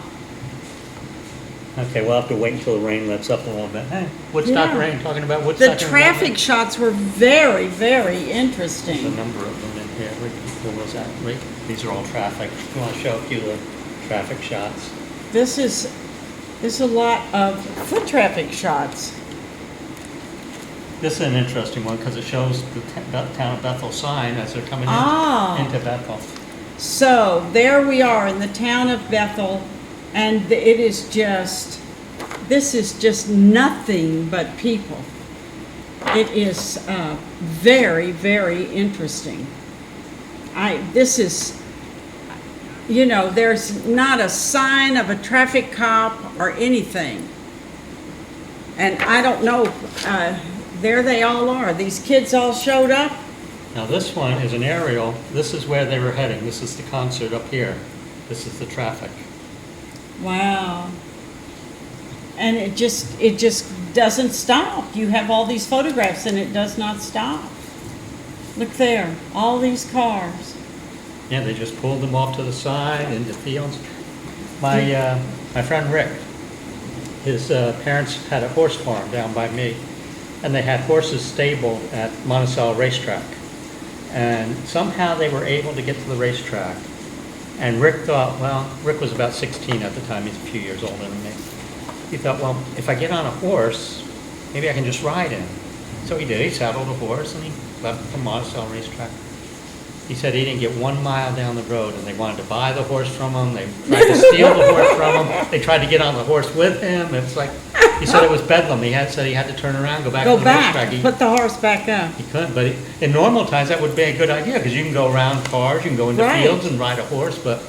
Okay, we'll have to wait until the rain lets up a little bit. Hey, Woodstock Yeah. rain, talking about The Woodstock. traffic shots were very, very There's a interesting. number of them in here. What was that? Right? These are all traffic. You want to show a few of the traffic shots? This is a lot of foot traffic shots. This is an interesting one because it shows the town of Bethel sign as they're coming into Bethel. So there we are in the town of Bethel, and this is just nothing but people. It is very, very interesting. There's not a sign of a traffic cop or anything. And I don't know, there they all are. These kids all showed up. Now this one is an aerial. This is where they were heading. This is the concert up here. This is the traffic. Wow. And it just doesn't stop. You have all these photographs and it does not stop. Look there, all these cars. Yeah, they just pulled them off to the side into fields. My friend Rick, his parents had a horse farm down by me, and they had horses stabled at Monticello Racetrack. And somehow they were able to get to the racetrack. And Rick thought, well, Rick was about 16 at the time. He's a few years older than me. He thought, well, if I get on a horse, maybe I can just ride him. So he did. He saddled a horse and he left from Monticello Racetrack. He said he didn't get 1 mile down the road, and they wanted to buy the horse from him. They tried to steal the horse from him. They tried to get on the horse with him. It's like, he said it was bedlam. He said he had to turn around, go back to the racetrack. Put the horse back up. He couldn't, but in normal times that would be a good idea because you can go around cars, you can go into Right. fields and ride a horse, but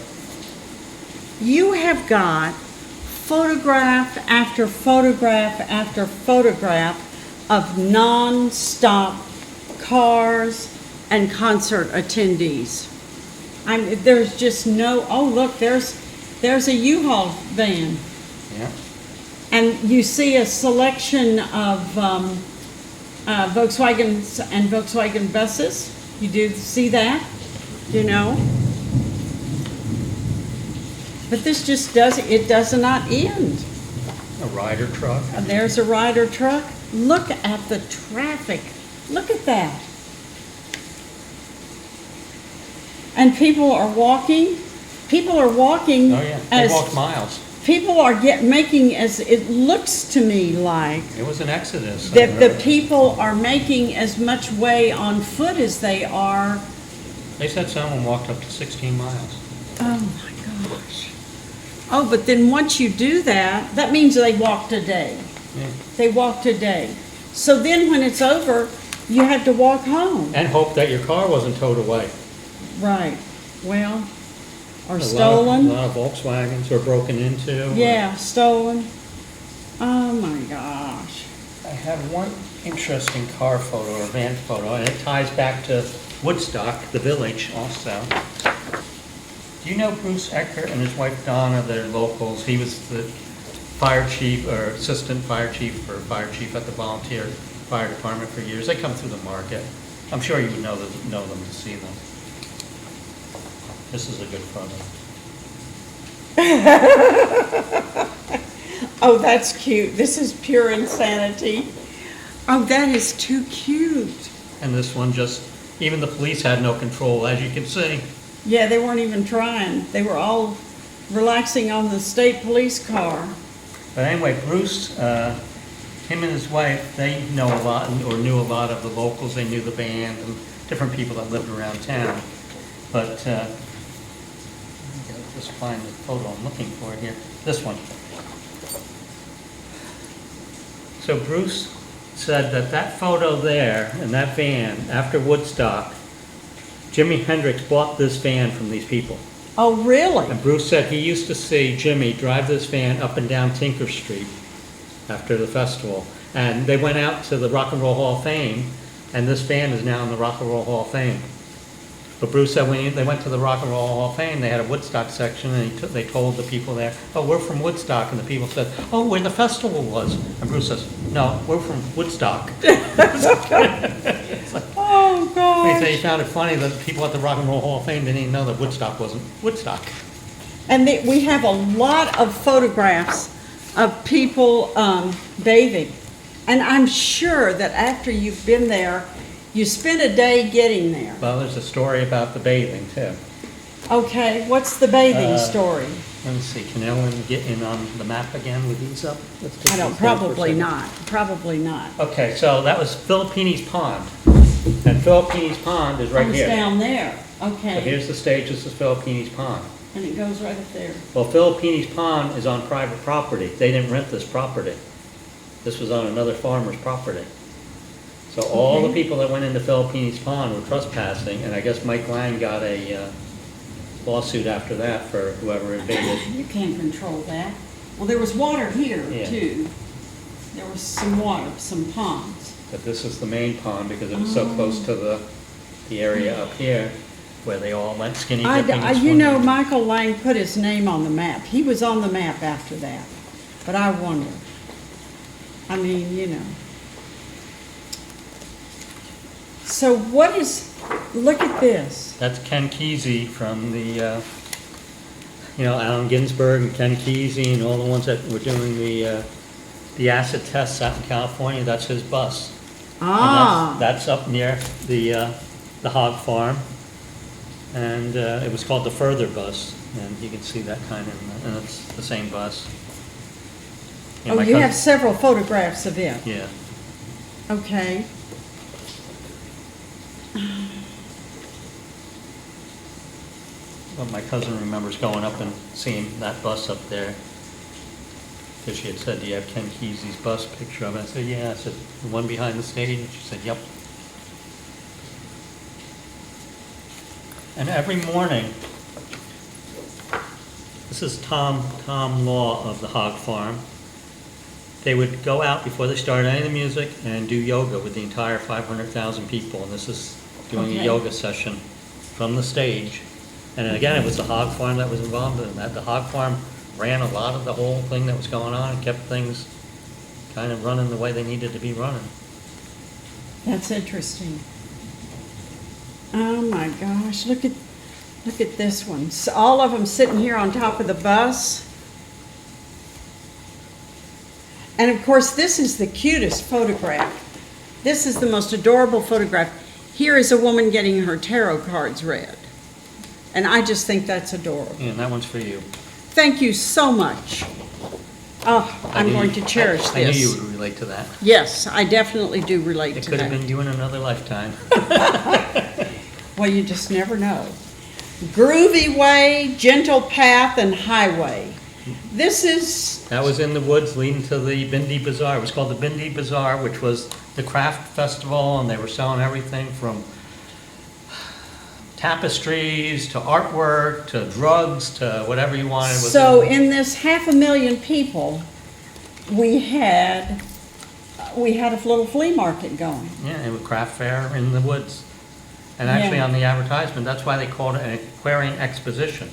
You have got photograph after photograph after photograph of non-stop cars and concert attendees. There's just no, oh look, there's a U-Haul van. yeah. And you see a selection of Volkswagens and Volkswagen buses. You do see that, you know? But this just does not end. A rider truck. And there's a rider truck. Look at the traffic. Look at that. And people are walking. People are walking. Oh yeah, they walked miles. People are making, as it looks to me like, It was an exodus. that the people are making as much way on foot as they are. They said someone walked up to 16 miles. Oh my gosh. Oh, but then once you do that, that means they walked a day. Yeah. They walked a day. So then when it's over, you have to walk home. And hope that your car wasn't towed away. Right. Well, or A stolen. lot of Volkswagens were broken into. Yeah, stolen. Oh my gosh. I have one interesting car photo or van photo, and it ties back to Woodstock, the village also. Do you know Bruce Eckert and his wife Donna? They're locals. He was the fire chief or assistant fire chief or fire chief at the volunteer fire department for years. They come through the market. I'm sure you would know them to see them. This is a good photo. Oh, that's cute. This is pure insanity. Oh, that is too cute. And this one even the police had no control, as you can see. Yeah, they weren't even trying. They were all relaxing on the state police car. But anyway, Bruce, him and his wife, they know a lot, or knew a lot of the locals. They knew the band and different people that lived around town. But, just find the photo I'm looking for here. This one. So Bruce said that photo there in that van after Woodstock, Jimi Hendrix bought this van from these people. Oh, really? And Bruce said he used to see Jimmy drive this van up and down Tinker Street after the festival. And they went out to the Rock and Roll Hall of Fame, and this band is now in the Rock and Roll Hall of Fame. But Bruce said when they went to the Rock and Roll Hall of Fame, they had a Woodstock section, and they told the people there, "Oh, we're from Woodstock," and the people said, "Oh, where the festival was." And Bruce says, "No, we're from Woodstock." Oh, He God. said he found it funny that people at the Rock and Roll Hall of Fame didn't even know that Woodstock wasn't Woodstock. And we have a lot of photographs of people bathing. And I'm sure that after you've been there, you spent a day getting there. Well, there's a story about the bathing too. Okay, what's the bathing story? Let me see, can Ellen get in on the map again with these up? Let's take I don't, these down for a probably second. not, probably not. Okay, so that was Filippini's Pond. And Filippini's Pond is right It's here. down there, So okay. here's the stage, this is Filippini's Pond. And it goes right up there. Well, Filippini's Pond is on private property. They didn't rent this property. This was on another farmer's property. So all the Okay. people that went into Filippini's Pond were trespassing, and I guess Mike Lang got a lawsuit after that for whoever invaded. You can't control that. Well, there was water here Yeah. too. There was some water, some ponds. But this is the main pond because it was so close to the area up here where they all went skinny dipping and You know, swimming. Michael Lang put his name on the map. He was on the map after that. But I wonder. I mean, you know. So what is, look at this. That's Ken Kesey from the, Allen Ginsberg and Ken Kesey and all the ones that were doing the acid tests out in California. That's his bus. And Ah, that's up near the hog farm. And it was called the Further Bus. And you can see that kind of, and it's the same bus. Yeah, oh, my you have cousin- several photographs of it. Yeah. Okay. Well, my cousin remembers going up and seeing that bus up there. Because she had said, "Do you have Ken Kesey's bus picture of it?" I said, "Yeah." I said, "The one behind the stage?" And she said, "Yep." And every morning, this is Tom Law of the Hog Farm. They would go out before they started any of the music and do yoga with the entire 500,000 people. And this is doing a Okay. yoga session from the stage. And again, it was the hog farm that was involved in that. The hog farm ran a lot of the whole thing that was going on and kept things kind of running the way they needed to be running. That's interesting. Oh my gosh, look at this one. So all of them sitting here on top of the bus. And of course, this is the cutest photograph. This is the most adorable photograph. Here is a woman getting her tarot cards read. And I just think that's adorable. And that one's for you. Thank you so much. Oh, I I'm knew going you- to cherish I knew you this. would relate to that. Yes, I definitely do relate It to could have that. been you in another lifetime. Well, you just never know. Groovy way, gentle path, and highway. This is, That was in the woods leading to the Bindi Bazaar. It was called the Bindi Bazaar, which was the craft festival, and they were selling everything from tapestries to artwork to drugs to whatever you wanted. Was so in- in this 500,000 people, we had a little flea market going. Yeah, it was craft fair in the woods. And actually Yeah. on the advertisement, that's why they called it an Aquarian Exposition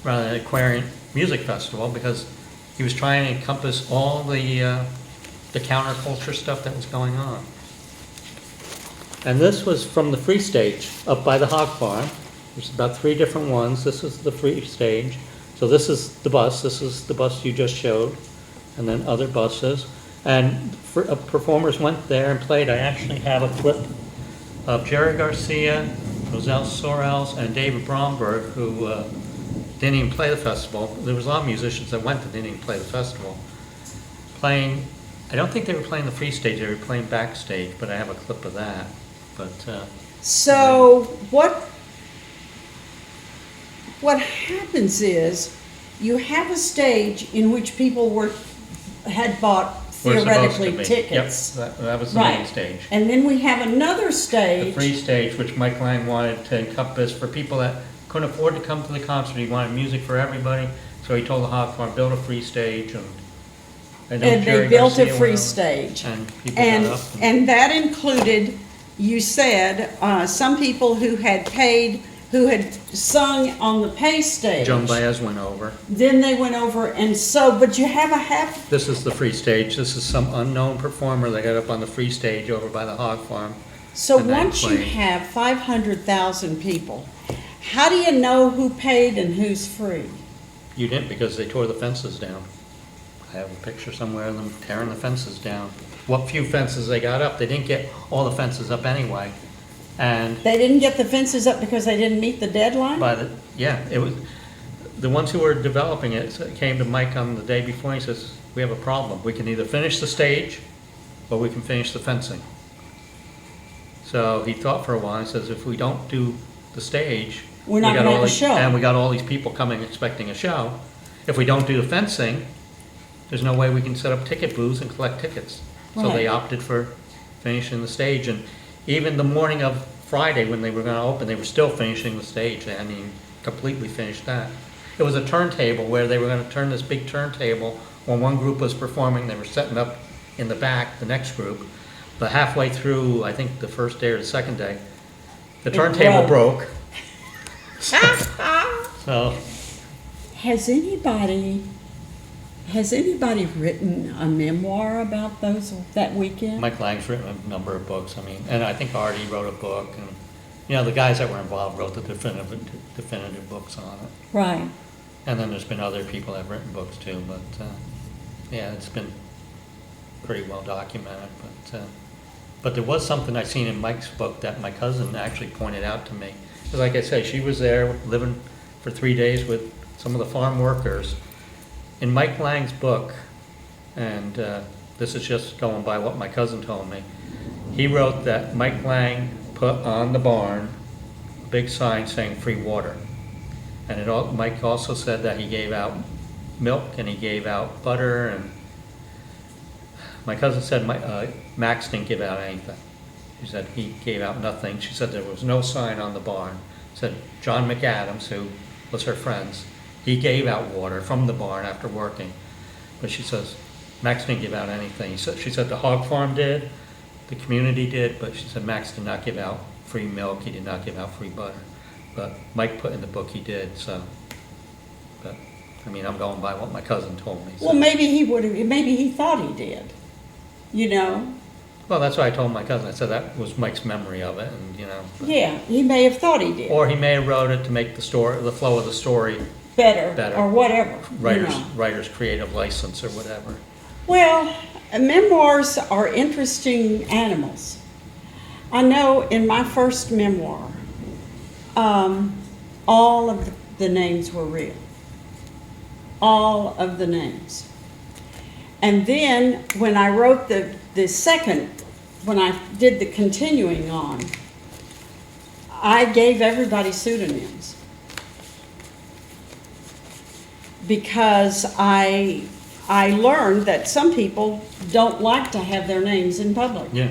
rather than Aquarian Music Festival, because he was trying to encompass all the counterculture stuff that was going on. And this was from the free stage up by the hog farm. There's about 3 different ones. This is the free stage. So this is the bus. This is the bus you just showed. And then other buses. And performers went there and played. I actually have a clip of Jerry Garcia, Roselle Sorrells, and David Bromberg, who didn't even play the festival. There was a lot of musicians that went that didn't even play the festival. Playing, I don't think they were playing the free stage, they were playing backstage, but I have a clip of that. But So what happens is you have a stage in which people had bought we're supposed to theoretically be. tickets. Yep, that was the main Right. stage. And then we have another The stage. free stage, which Mike Lang wanted to encompass for people that couldn't afford to come to the concert. He wanted music for everybody, so he told the Hog Farm, build a free stage, and don't And Jerry they built a Garcia free went over, stage. And people And, got up. and that included, you said, some people who had paid, who had sung on the pay stage. Joan Baez went over. Then they went over, and so, but you have a half, This is the free stage. This is some unknown performer that got up on the free stage over by the hog farm. so And then once you played. have 500,000 people, how do you know who paid and who's free? You didn't because they tore the fences down. I have a picture somewhere of them tearing the fences down. What few fences they got up, they didn't get all the fences up anyway. And They didn't get the fences up because they didn't meet the deadline? by the, yeah, it was, the ones who were developing it came to Mike on the day before, and he says, we have a problem. We can either finish the stage, or we can finish the fencing. So he thought for a while, and says, if we don't do the stage. We're not we got gonna all have a these- show. And we got all these people coming expecting a show. If we don't do the fencing, there's no way we can set up ticket booths and collect tickets. So they Right. opted for finishing the stage, and even the morning of Friday, when they were gonna open, they were still finishing the stage. They hadn't even completely finished that. It was a turntable where they were gonna turn this big turntable. When one group was performing, they were setting up in the back, the next group. But halfway through, I think the first day or the second day, the It turntable broke. broke. So, Has anybody written a memoir about that weekend? Mike Lang's written a number of books, I mean, and I think Artie wrote a book, and, you know, the guys that were involved wrote the definitive books on it. Right. And then there's been other people that have written books too, but, yeah, it's been pretty well documented, but there was something I seen in Mike's book that my cousin actually pointed out to me. 'Cause like I say, she was there living for 3 days with some of the farm workers. In Mike Lang's book, and this is just going by what my cousin told me, he wrote that Mike Lang put on the barn a big sign saying free water. And Mike also said that he gave out milk and he gave out butter, and my cousin said Max didn't give out anything. She said he gave out nothing. She said there was no sign on the barn. Said John McAdams, who was her friend's, he gave out water from the barn after working. But she says Max didn't give out anything. She said the hog farm did, the community did, but she said Max did not give out free milk. He did not give out free butter. But Mike put in the book he did, so. But, I mean, I'm going by what my cousin told me. So. Well, maybe he thought he did, you know? Well, that's why I told my cousin. I said that was Mike's memory of it, and, you know. But, Yeah, he may have thought he did. or he may have wrote it to make the flow of the story, Better, or whatever, you know. writer's creative license or whatever. Well, memoirs are interesting animals. I know in my first memoir, all of the names were real. All of the names. And then when I wrote the second, when I did the continuing on, I gave everybody pseudonyms. Because I learned that some people don't like to have their names in public. Yeah.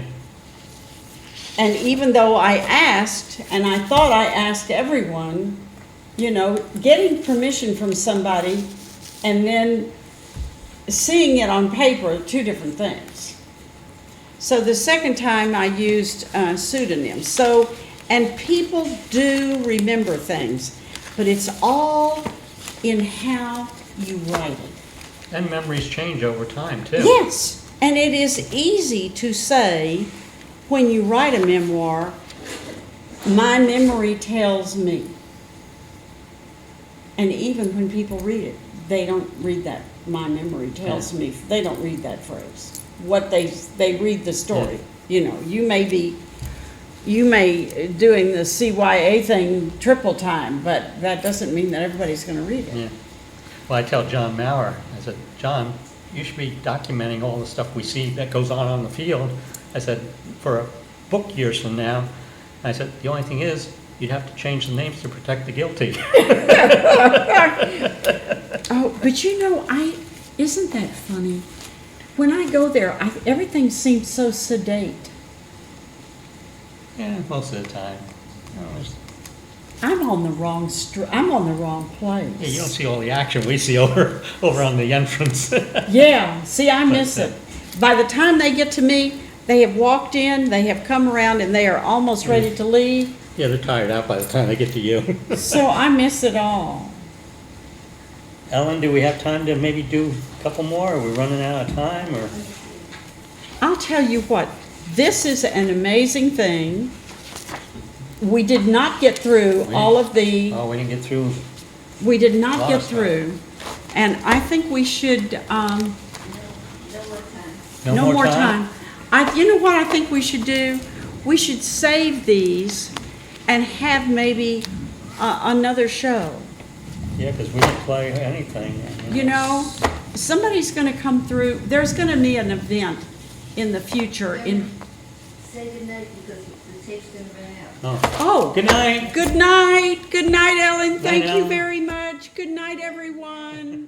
And even though I asked, and I thought I asked everyone, you know, getting permission from somebody and then seeing it on paper are two different things. So the second time I used pseudonyms. So, and people do remember things, but it's all in how you write it. And memories change over time, too. Yes, and it is easy to say, when you write a memoir, my memory tells me. And even when people read it, they don't read that, my memory tells me, they don't read that phrase. What they read the story. You know, you may doing the CYA thing triple time, but that doesn't mean that everybody's gonna read it. Yeah. Well, I tell John Maurer, I said, John, you should be documenting all the stuff we see that goes on the field. I said, for a book years from now. I said, the only thing is, you'd have to change the names to protect the guilty. Oh, but you know, isn't that funny? When I go there, everything seems so sedate. Yeah, most of the time. You know, I'm on the wrong I'm on the wrong place. Yeah, you don't see all the action we see over on the entrance. Yeah, see, I miss it. By the time they get to me, they have walked in, they have come around, and they are almost ready to leave. Yeah, they're tired out by the time they get to you. So I miss it all. Ellen, do we have time to maybe do a couple more? Are we running out of time, or? I'll tell you what, this is an amazing thing. We did not get through all of the, Oh, we didn't get through. we did not Lot get of stuff. through. And I think we should, no more time. You know what I think we should do? We should save these and have maybe another show. Yeah, because we didn't play anything. You know, somebody's gonna come through, there's gonna be an event in the future in, Say goodnight because the tape's gonna run out. Oh, oh. good night. Good night, Ellen, thank you Ellen. very much. Good night, everyone.